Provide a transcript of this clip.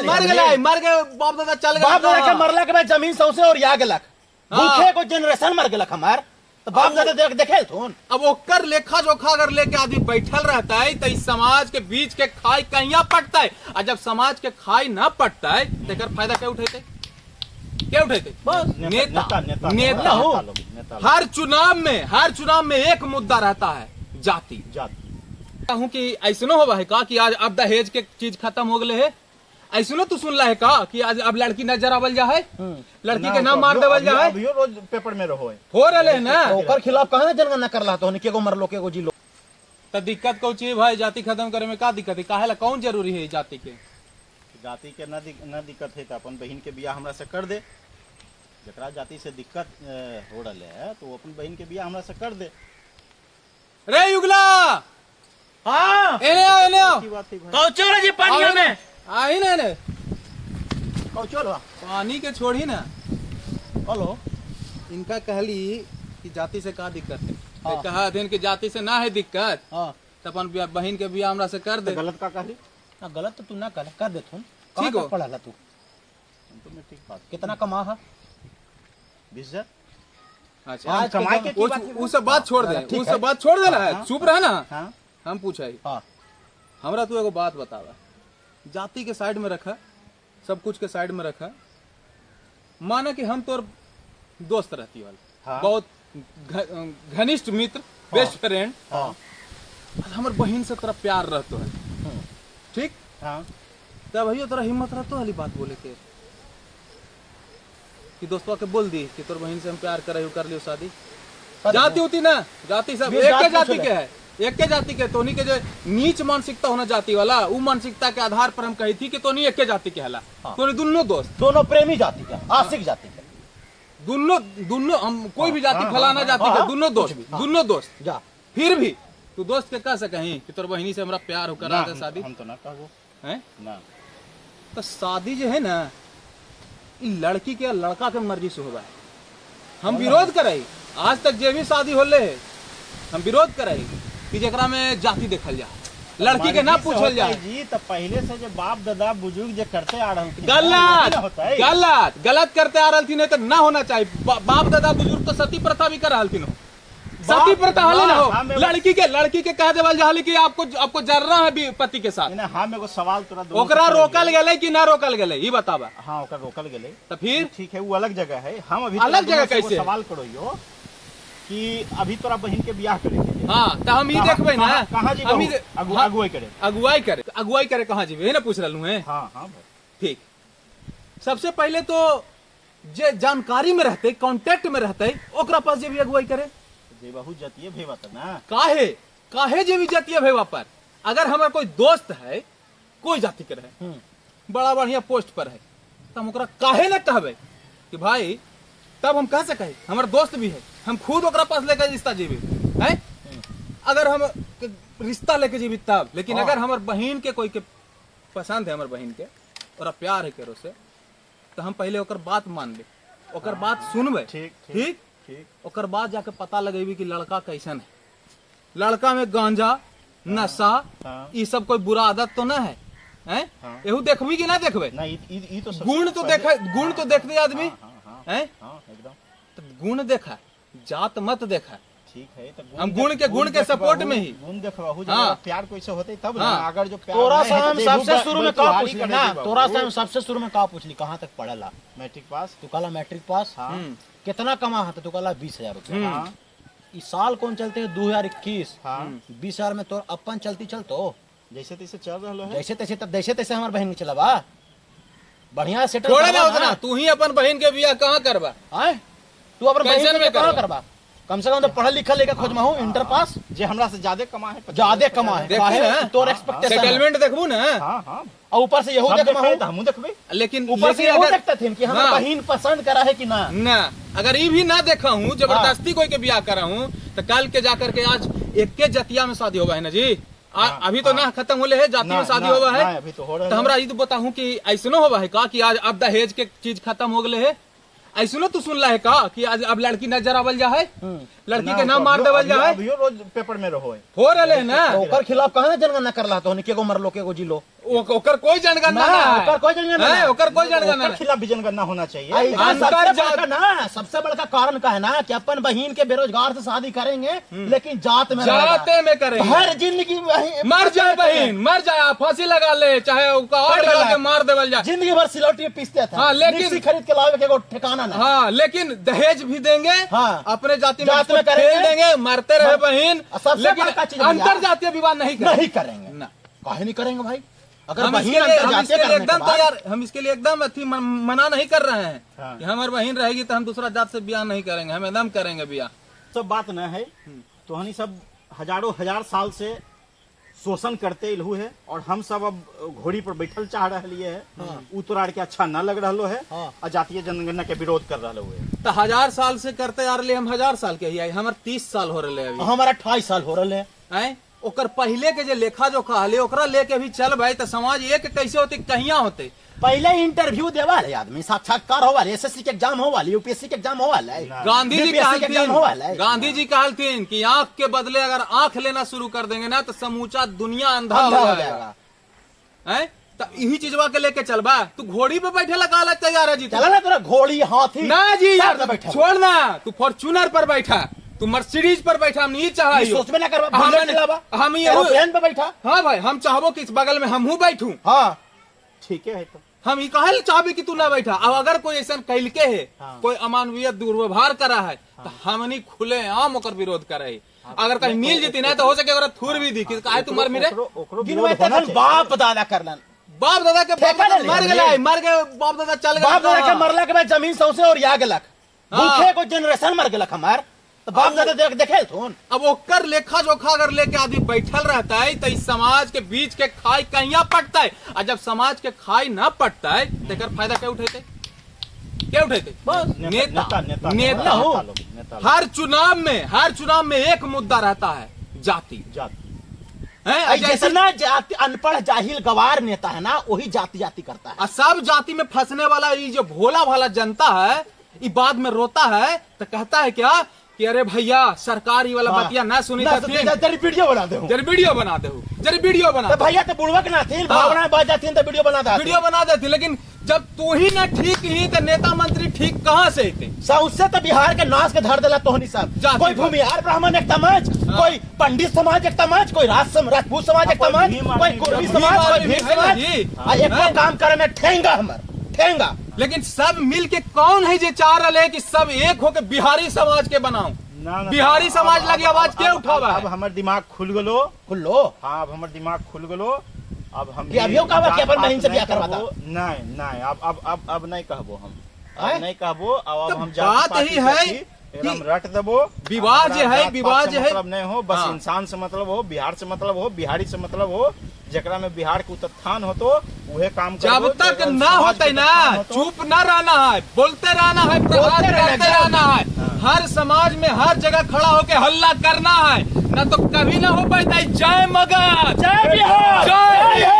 मर गए बाप दादा चल गए, बाप दादा के मरला के बाद जमीन सौसे और या गेलक, भूखे को जनरेशन मर गेलक हमार, तो बाप दादा देखे थोन। अब ओकर लेखा जोखा अगर लेके आदमी बैठल रहता है तो इस समाज के बीच के खाई कहिया पटता है, और जब समाज के खाई न पटता है तो एकर फायदा क्या उठेते, क्या उठेते? बस नेता हो। हर चुनाव में एक मुद्दा रहता है, जाति। हूँ कि ऐसनो होगा है का कि आज अब दहेज के चीज खत्म हो गए है, ऐसनो तू सुन है का कि आज अब लड़की न जरावल जा है, लड़की के नाम मार देवल जा है, रोज पेपर में रहो हो रहे है ना, ओकर खिलाफ कहाँ जनगणना कर रहा तो केगो मरलो केगो जिलो। तो दिक्कत कौन चीज भाई, जाति खत्म करे में का दिक्कत है, काहे ला कौन जरूरी है जाति के? जाति के न दिक्कत है तो अपन बहन के बियाह हमरा से कर दे, जकरा जाति से दिक्कत हो रहा है तो अपन बहन के बियाह हमरा से कर दे। रे युगला, हाँ एने आओ कौचो जी पानी में आई ना ने कौचो पानी के छोड़ी ना। हेलो, इनका कहली कि जाति से का दिक्कत है, हाँ। कहा थे कि जाति से ना है दिक्कत, हाँ। तो अपन बहन के बियाह हमरा से कर दे। गलत का कहली ना, गलत तो तू ना कर दे थून, ठीक हो पढ़ा तू ठीक बात। कितना कमा है? 20,000। अच्छा आज कमाई के वो सब बात छोड़ दे, वो सब बात छोड़ देना है, चुप रहा ना। हम पूछा हमरा तू एगो बात बतावा, जाति के साइड में रखा, सब कुछ के साइड में रखा, माना कि हम तोर दोस्त रहती वाला, बहुत घनिष्ठ मित्र, बेस्ट फ्रेंड, हमर बहन से तेरा प्यार रहतो है, ठीक? तब भैया तोरा हिम्मत रहतो वाली बात बोले के कि दोस्तवा के बोल दी कि तोर बहन से हम प्यार कर लियो शादी। जाति होती ना, जाति सब एक के जाति के है, एक के जाति के, तोनी के जो नीच मानसिकता होना जाति वाला, वो मानसिकता के आधार पर हम कही थी कि तोनी एक के जाति के हला, तोनी दोनों दोस्त, दोनों प्रेमी जाति के, आशिक जाति के, दोनों हम कोई भी जाति फलाना जाति के, दोनों दोस्त जा। फिर भी तू दोस्त के कह सके कि तोर बहनी से हमरा प्यार हो करा दे शादी, हम तो ना कहबो हैं ना। तो शादी जो है ना, लड़की के लड़का के मर्जी से होगा, हम विरोध कराई, आज तक जे भी शादी होले है हम विरोध कराई कि जेकरा में जाति देखल जाए, लड़की के ना पूछल जाए जी। तो पहले से जो बाप दादा बुजुर्ग जो करते आ रहे गलत करते आ रही, नहीं तो ना होना चाहिए। बाप दादा बुजुर्ग तो सती प्रथा भी कर रही, सती प्रथा हाले ना हो, लड़की के कह देवल जाले कि आपको जर्रा है पति के साथ। हम एगो सवाल तोरा ओकरा रोकल गेले कि ना रोकल गेले ये बतावा। हाँ ओकरा रोकल गेले तो फिर ठीक है, वो अलग जगह है। हम अभी अलग जगह कैसे सवाल करो यो कि अभी तोरा बहन के बियाह करेंगे, हाँ तो हम ये देखबे ना कहाँ जी अगुवाई करे कहाँ जी ना पूछ रहलू है। हाँ ठीक, सबसे पहले तो जे जानकारी में रहते, कांटेक्ट में रहते, ओकरा पास जे भी अगुवाई करे, जे बहुत जातीय भेवा त ना, काहे जे भी जातीय भेवा पर। अगर हमारा कोई दोस्त है कोई जाति के रहे, बड़ा बढ़िया पोस्ट पर है, तो हम ओकरा काहे न कहबे कि भाई, तब हम कह सके हमारा दोस्त भी है, हम खुद ओकरा पास लेकर रिश्ता जीवी है, अगर हम रिश्ता लेके जीवी तब। लेकिन अगर हमारे बहन के कोई के पसंद है, हमारे बहन के और प्यार है करो से, तो हम पहले ओकर बात मान ले, ओकर बात सुनबे, ठीक, ओकर बाद जाके पता लगेबी कि लड़का कैसन है, लड़का में गांजा नशा ये सब कोई बुरा आदत तो ना है, हैं? एहू देखबी कि ना देखबे? गुण तो देख दे आदमी, हैं? तो गुण देखा, जात मत देखा, ठीक है। तो हम गुण के सपोर्ट में ही गुण देखबाहु, जब प्यार कैसे होते तब ना। अगर जो प्यार तोरा से हम सबसे शुरू में का पूछली ना, तोरा से हम सबसे शुरू में का पूछली कहाँ तक पढ़ला? Matric pass. तू कहला मैट्रिक पास, कितना कमा है? तू कहला 20,000 रुपया। इस साल कौन चलते है 2021, 20,000 में तोर अपन चलतो जैसे तैसे चल रहा है, जैसे तैसे तब जैसे तैसे हमारे बहन चलाबा बढ़िया सेटल करवा। तू ही अपन बहन के बियाह कहाँ करबा? तू अपन बहन के कहाँ करबा? कम से कम तो पढ़ा लिखा लेकर खोजमाहू, इंटर पास, जे हमरा से ज्यादा कमा है, तोर एक्सपेक्टेशन सेटलमेंट देखबू ना, और ऊपर से यहू देखबहू, हमहू देखबे, लेकिन ऊपर से यहू देखते थे कि हमारा बहन पसंद करा है कि ना। अगर ये भी ना देखा हूँ, जबरदस्ती कोई के बियाह करा हूँ, तो कल के जाकर के आज एक के जतिया में शादी होगा है ना जी। अभी तो ना खत्म होले है, जाति में शादी होगा है, तो हमरा ये तो बताऊं कि ऐसनो होगा है का कि आज अब दहेज के चीज खत्म हो गए है, ऐसनो तू सुन है का कि आज अब लड़की न जरावल जा है, लड़की के नाम मार देवल जा है, रोज पेपर में रहो हो रहे है ना। ओकर खिलाफ कहाँ जनगणना कर रहा तो केगो मरलो केगो जिलो, ओकर कोई जनगणना ना, ना है। ओकर कोई जनगणना हैं? ना। ओकर कोई जनगणना ओकर नहीं। खिलाफ भी जनगणना होना चाहिए। ऐसा अंतर सबसे जात- बड़का ना, सबसे बड़का कारण का है ना कि अपन बहन के बेरोजगार से शादी करेंगे, लेकिन जात में जाते में करेंगे। हर जिंदगी मर जाए बहन, मर जाए, फांसी लगा ले, चाहे उसका और कर लगा के ले। मार देवल जाए। जिंदगी भर सिलौटी में पीसते थे। हाँ, लेकिन- मिक्सी खरीद के लावे के एगो ठिकाना ना। हाँ, लेकिन दहेज भी देंगे। हाँ। अपने जाति में जात में इसको करेंगे। खेल देंगे, मरते रहे बहन। सबसे बड़का चीज भैया- अंतर जातीय विवाह नहीं करेंगे। नहीं करेंगे। ना। काहे नहीं करेंगे भाई? अगर हम बहन इसके लिए अंतरजातीय करने के एकदम बाद- तैयार, हम इसके लिए एकदम मना नहीं कर रहे हैं हाँ। कि हमारी बहन रहेगी तो हम दूसरा जात से ब्याह नहीं करेंगे, हम एकदम करेंगे ब्याह। सब बात न है, तो हनी सब हजारों हजार साल से शोषण करते इलहू है, और हम सब अब घोड़ी पर बैठल चाह रहे है। उ तोरा के अच्छा न लग रहा है, हाँ। और जातीय जनगणना के विरोध कर रहा है। तो 1000 साल से करते आ रहे, हम 1000 साल के ही आई, हमारे 30 साल हो रहे अभी। हमारा 28 साल हो रहे हैं। हैं? ओकर पहले के जो लेखा जोखा हले ओकरा लेके भी चल भाई, तो समाज एक कैसे होते, कहिया होते। पहले इंटरव्यू देवा है आदमी, साक्षात्कार होवा है, एसएससी के एग्जाम होवा है, यूपीएससी के एग्जाम होवा है, गांधी जी बीपीएससी के एग्जाम होवा है। गांधी जी कहलथिन कि आंख के बदले अगर आंख लेना शुरू कर देंगे ना तो समूचा दुनिया अंधा अंधा हो हो जाएगा। जाएगा। हैं? तो यही चीजवा के लेके चलबा, तू घोड़ी पे बैठे लगा ला तैयार है जी तू? चला ना तेरा घोड़ी हाथी ना जी साइड यार, में बैठा छोड़ ना, तू फॉर्चूनर पर बैठा, तू मर्सिडीज पर बैठा, हम नहीं चाह सोच में ना कर बुलेट चलावा, हम ये एरोप्लेन पे बैठा। हाँ भाई, हम चाहबो कि इस बगल में हमहू बैठू। हाँ, ठीक है तो हम ये कहल चाहबे कि तू ना बैठा। अब अगर कोई ऐसा कैलके है, हाँ। कोई अमानवीय दुर्व्यवहार करा है, तो हमनी खुले आम ओकर विरोध करे। अगर कहीं मिल जीती ना तो हो सके ओकरा थूर भी दी कि काहे तू मर मिले। ओकरो गिनवे विरोध होना तखन चाहिए। बाप दादा करलन, बाप दादा के ठेका बाप दादा ले मर ले। गए, मर गए, बाप दादा चल बाप दादा के गए। मरला के बाद जमीन सौसे और या गेलक, हाँ। भूखे को जनरेशन मर गेलक हमार, तो बाप दादा देखे थोन। अब ओकर लेखा जोखा अगर लेके आदमी बैठल रहता है तो इस समाज के बीच के खाई कहिया पटता है, और जब समाज के खाई ना पटता है तो एकर फायदा क्या उठेते, क्या उठेते? बस नेता नेता हो। नेता हर चुनाव में एक मुद्दा रहता है, जाति। जाति हैं? जैसे ना जाति अनपढ़ जाहिल गवार नेता है ना, वही जाति जाति करता है। और सब जाति में फंसने वाला ये जो भोला भाला जनता है, ये बाद में रोता है तो कहता है क्या कि अरे भैया सरकार ये वाला हाँ। बतिया ना सुनी ना तो तेरी वीडियो बना दे जरा वीडियो बना दे, जरा वीडियो बना तो दे। भैया तो बुढ़वक ना थी, भावना बाज जाती तो वीडियो बना दे। वीडियो बना देती, लेकिन जब तू ही ना ठीक ही तो नेता मंत्री ठीक कहाँ से थे? उससे तो बिहार के नाश के धर देला तोहनी सब। जाति कोई पर। भूमिहार ब्राह्मण एक समाज, कोई पंडित समाज एक समाज, कोई राजपूत समाज एक कोई समाज, भीम कोई आदमी, कुर्मी भीम समाज, कोई आदमी भीम है ना समाज। जी। आ एको काम करे में ठेंगा हमर ठेंगा। लेकिन सब मिल के कौन है जो चाह रहे हैं कि सब एक होके बिहारी समाज के बनाओ? ना ना बिहारी समाज लगी आवाज के उठावा अब हमर दिमाग खुल गलो। खुल्लो हाँ, अब हमर दिमाग खुल गलो। अब हम कि अभियो कहबा कि अपन बहन से बियाह करवाता। नहीं नहीं, अब नहीं कहबो हम, आय? अब नहीं कहबो। अब तो हम बात जाति ही है पाति एकदम रट देबो। विवाह जो है, विवाह जो है, मतलब नहीं हो, बस हाँ। इंसान से मतलब हो, बिहार से मतलब हो, बिहारी से मतलब हो, जकरा में बिहार के उत्थान हो तो उहे काम जब करबो, तक जकरा में ना समाज होते के ना, उत्थान होतो। चुप ना रहना है, बोलते रहना है, प्रहार करते रहना है, हर समाज में हर जगह खड़ा होके हल्ला करना है, ना तो कभी ना हो पाता है। जय मगध, जय बिहार, जय बिहार।